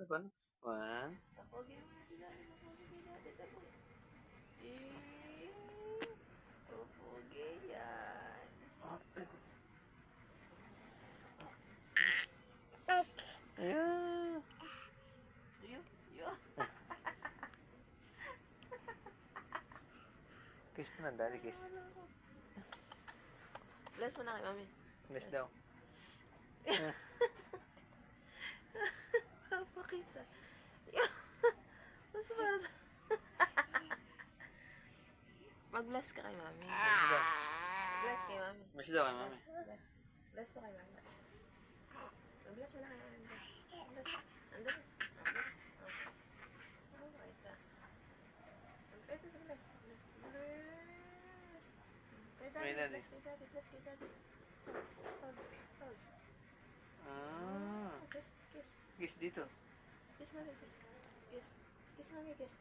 Ano ba? One. Tapogi mo na si daddy. Tapogi kay daddy. Tapogi. Tapogi yan. Ayan. Yo. Kiss mo na, daddy, kiss. Bless mo na kay mami. Kiss daw. Pakita. Yo. Mas bata. Mag-bless ka kay mami. Bless kay mami. Kiss daw kay mami. Bless. Bless pa kay mami. Bless mo na kay mami. Bless. Andun. Bless. Oh, pakita. Ito, bless. Bless. Bless. Kay daddy. Bless kay daddy. Bless kay daddy. Hug. Hug. Ah. Kiss. Kiss. Kiss dito. Kiss mami. Kiss. Kiss. Kiss mami. Kiss.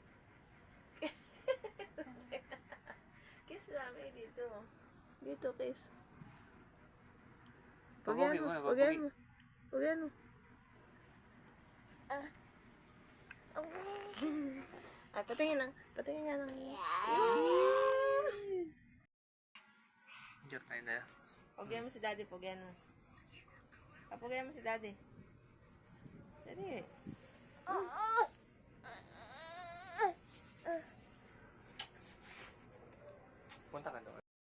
Kiss mami dito. Dito, kiss. Papogi mo na, Pagyan papogi. mo. Pagyan mo. Ah, patingin lang. Patingin nga lang. Diyan tayo na. Pagyan mo si daddy. Pagyan mo. Pagyan mo si daddy. Daddy.